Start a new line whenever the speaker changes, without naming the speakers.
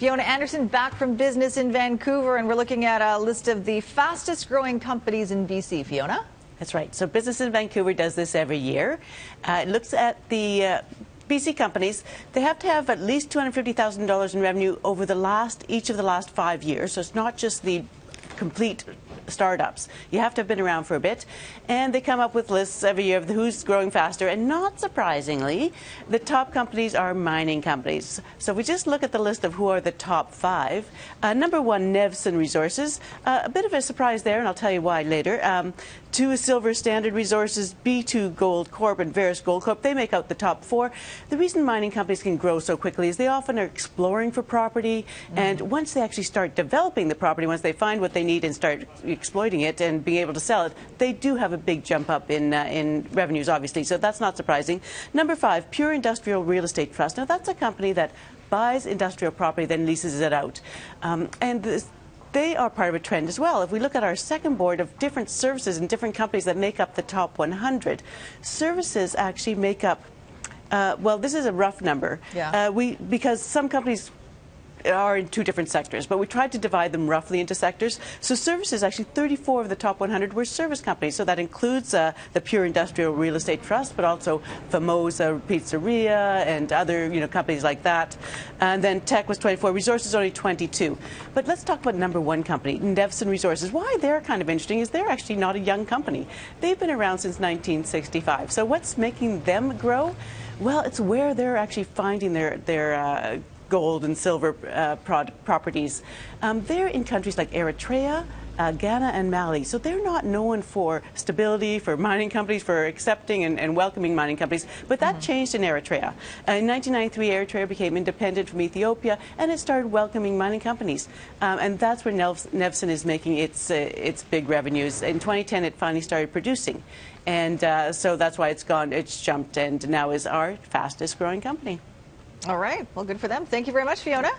Fiona Anderson back from business in Vancouver, and we're looking at a list of the fastest growing companies in BC. Fiona?
That's right. So Business in Vancouver does this every year. It looks at the BC companies. They have to have at least $250,000 in revenue over each of the last 5 years. So it's not just the complete startups. You have to have been around for a bit. And they come up with lists every year of who's growing faster. And not surprisingly, the top companies are mining companies. So if we just look at the list of who are the top 5, number 1, Nevson Resources. A bit of a surprise there, and I'll tell you why later. 2 is Silver Standard Resources, B2 Gold Corp, and Veris Gold Corp. They make out the top 4. The reason mining companies can grow so quickly is they often are exploring for property, and once they actually start developing the property, once they find what they need and start exploiting it and being able to sell it, they do have a big jump up in revenues, obviously, so that's not surprising. Number 5, Pure Industrial Real Estate Trust. Now, that's a company that buys industrial property, then leases it out. They are part of a trend as well. If we look at our second board of different services and different companies that make up the top 100, services actually make up, well, this is a rough number.
Yeah.
Because some companies are in 2 different sectors, but we tried to divide them roughly into sectors. So services, actually 34 of the top 100 were service companies. So that includes the Pure Industrial Real Estate Trust, but also Famosa Pizzeria and other companies like that. And then tech was 24, resources only 22. But let's talk about number 1 company, Nevson Resources. Why they're kind of interesting is they're actually not a young company. They've been around since 1965. So what's making them grow? Well, it's where they're actually finding their gold and silver properties. They're in countries like Eritrea, Ghana, and Mali. So they're not known for stability, for mining companies, for accepting and welcoming mining companies. But that changed in Eritrea. In 1993, Eritrea became independent from Ethiopia, and it started welcoming mining companies. And that's where Nevson is making its big revenues. In 2010, it finally started producing. And so that's why it's jumped, and now is our fastest growing company.
All right. Well, good for them. Thank you very much, Fiona.